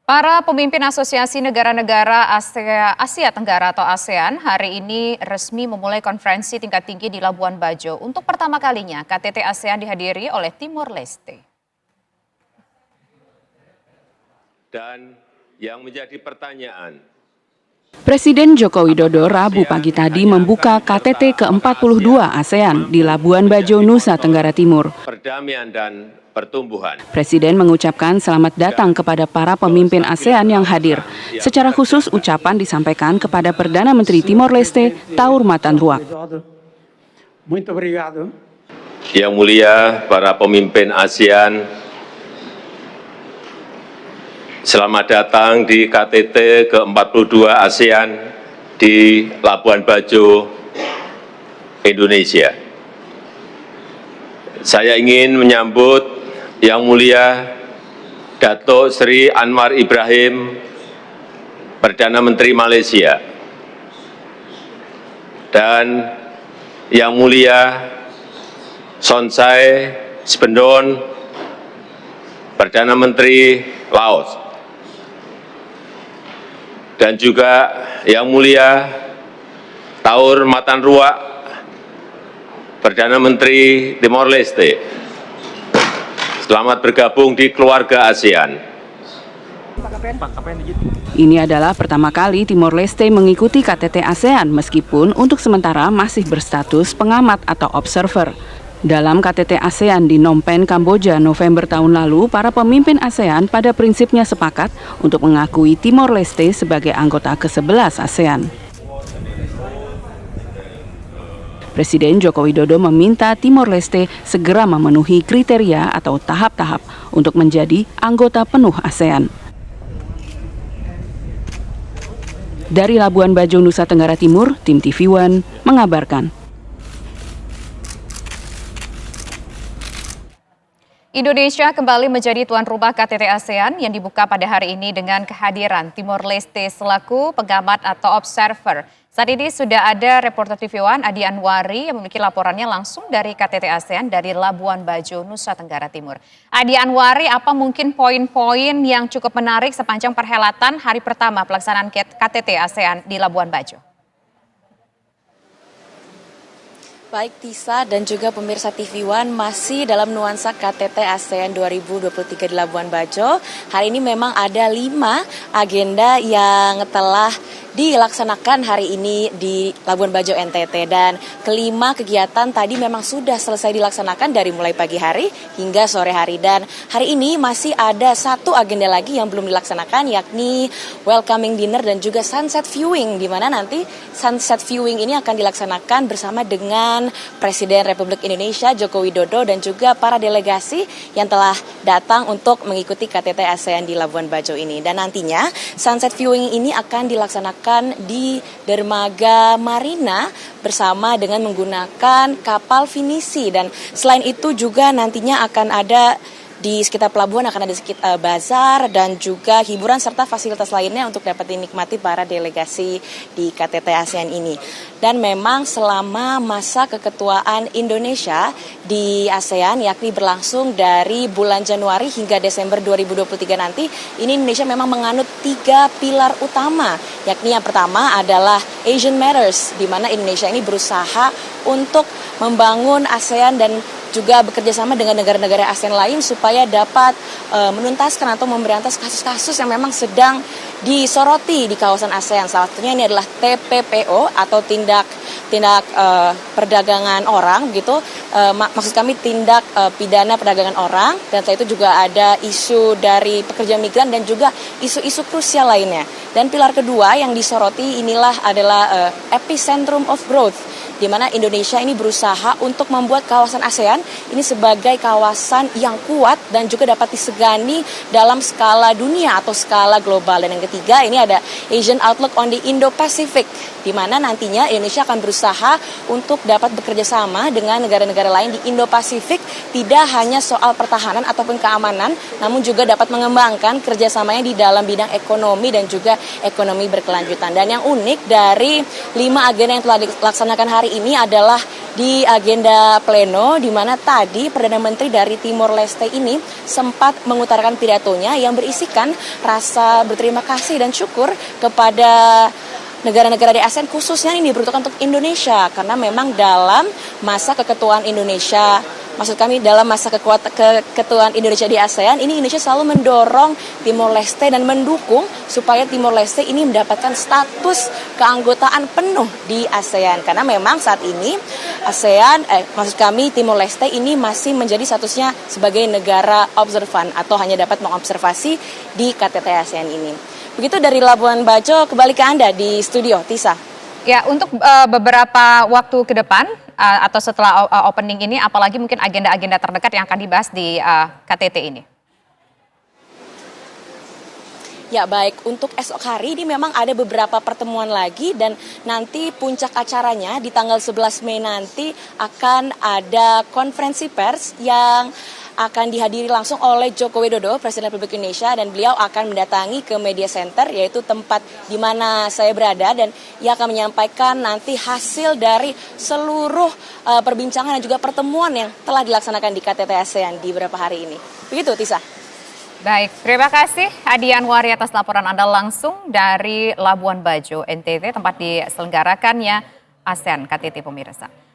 Para pemimpin Asosiasi Negara-Negara Asia Tenggara atau ASEAN hari ini resmi memulai konferensi tingkat tinggi di Labuan Bajo. Untuk pertama kalinya, KTT ASEAN dihadiri oleh Timor Leste. Dan yang menjadi pertanyaan, Presiden Joko Widodo Rabu pagi tadi membuka KTT ke-42 ASEAN di Labuan Bajo, Nusa Tenggara Timur. perdamaian dan pertumbuhan. Presiden mengucapkan selamat datang kepada para pemimpin ASEAN yang hadir. Secara khusus ucapan disampaikan kepada Perdana Menteri Timor Leste, Taur Matanruak. Yang mulia para pemimpin ASEAN, selamat datang di KTT ke-42 ASEAN di Labuan Bajo, Indonesia. Saya ingin menyambut Yang Mulia Datuk Seri Anwar Ibrahim, Perdana Menteri Malaysia, dan Yang Mulia Sonsai Spendon, Perdana Menteri Laos, dan juga Yang Mulia Taur Matanruak, Perdana Menteri Timor Leste. Selamat bergabung di keluarga ASEAN. Ini adalah pertama kali Timor Leste mengikuti KTT ASEAN meskipun untuk sementara masih berstatus pengamat atau observer. Dalam KTT ASEAN di Phnom Penh, Kamboja November tahun lalu, para pemimpin ASEAN pada prinsipnya sepakat untuk mengakui Timor Leste sebagai anggota ke-11 ASEAN. Presiden Joko Widodo meminta Timor Leste segera memenuhi kriteria atau tahap-tahap untuk menjadi anggota penuh ASEAN. Dari Labuan Bajo, Nusa Tenggara Timur, tim TV One mengabarkan. Indonesia kembali menjadi tuan rumah KTT ASEAN yang dibuka pada hari ini dengan kehadiran Timor Leste selaku pengamat atau observer. Saat ini sudah ada reporter TV One Adi Anwari yang memiliki laporannya langsung dari KTT ASEAN dari Labuan Bajo, Nusa Tenggara Timur. Adi Anwari, apa mungkin poin-poin yang cukup menarik sepanjang perhelatan hari pertama pelaksanaan KTT ASEAN di Labuan Bajo? Baik Tisa dan juga pemirsa TV One, masih dalam nuansa KTT ASEAN 2023 di Labuan Bajo. Hari ini memang ada 5 agenda yang telah dilaksanakan hari ini di Labuan Bajo NTT, dan kelima kegiatan tadi memang sudah selesai dilaksanakan dari mulai pagi hari hingga sore hari, dan hari ini masih ada satu agenda lagi yang belum dilaksanakan, yakni welcoming dinner dan juga sunset viewing, di mana nanti sunset viewing ini akan dilaksanakan bersama dengan Presiden Republik Indonesia Joko Widodo dan juga para delegasi yang telah datang untuk mengikuti KTT ASEAN di Labuan Bajo ini. Dan nantinya sunset viewing ini akan dilaksanakan di dermaga Marina bersama dengan menggunakan kapal finisi, dan selain itu juga nantinya akan ada di sekitar pelabuhan akan ada bazar dan juga hiburan serta fasilitas lainnya untuk dapat dinikmati para delegasi di KTT ASEAN ini. Dan memang selama masa keketuaan Indonesia di ASEAN, yakni berlangsung dari bulan Januari hingga Desember 2023 nanti, ini Indonesia memang menganut 3 pilar utama, yakni yang pertama adalah Asian Matters, di mana Indonesia ini berusaha untuk membangun ASEAN dan juga bekerja sama dengan negara-negara ASEAN lain supaya dapat menuntaskan atau memberantas kasus-kasus yang memang sedang disoroti di kawasan ASEAN. Salah satunya ini adalah TPPO atau tindak perdagangan orang, gitu. Maksud kami tindak pidana perdagangan orang, dan setelah itu juga ada isu dari pekerja migran dan juga isu-isu krusial lainnya. Dan pilar kedua yang disoroti inilah adalah epicentrum of growth, di mana Indonesia ini berusaha untuk membuat kawasan ASEAN ini sebagai kawasan yang kuat dan juga dapat disegani dalam skala dunia atau skala global. Dan yang ketiga ini ada Asian Outlook on the Indo-Pacific, di mana nantinya Indonesia akan berusaha untuk dapat bekerja sama dengan negara-negara lain di Indo-Pasifik, tidak hanya soal pertahanan ataupun keamanan, namun juga dapat mengembangkan kerjasamanya di dalam bidang ekonomi dan juga ekonomi berkelanjutan. Dan yang unik dari 5 agenda yang telah dilaksanakan hari ini adalah di agenda pleno, di mana tadi Perdana Menteri dari Timor Leste ini sempat mengutarakan pidatonya yang berisikan rasa berterima kasih dan syukur kepada negara-negara di ASEAN, khususnya ini diperuntukkan untuk Indonesia, karena memang dalam masa keketuaan Indonesia, maksud kami dalam masa keketuaan Indonesia di ASEAN, ini Indonesia selalu mendorong Timor Leste dan mendukung supaya Timor Leste ini mendapatkan status keanggotaan penuh di ASEAN, karena memang saat ini maksud kami Timor Leste ini masih menjadi statusnya sebagai negara observan atau hanya dapat mengobservasi di KTT ASEAN ini. Begitu dari Labuan Bajo, kembali ke Anda di studio, Tisa. Ya, untuk beberapa waktu ke depan atau setelah opening ini, apalagi mungkin agenda-agenda terdekat yang akan dibahas di KTT ini? Ya baik, untuk esok hari ini memang ada beberapa pertemuan lagi dan nanti puncak acaranya di tanggal 11 Mei nanti akan ada konferensi pers yang akan dihadiri langsung oleh Joko Widodo, Presiden Republik Indonesia, dan beliau akan mendatangi ke Media Center, yaitu tempat di mana saya berada, dan ia akan menyampaikan nanti hasil dari seluruh perbincangan dan juga pertemuan yang telah dilaksanakan di KTT ASEAN di beberapa hari ini. Begitu, Tisa. Baik, terima kasih Adi Anwari atas laporan Anda langsung dari Labuan Bajo, NTT, tempat diselenggarakannya ASEAN KTT pemirsa.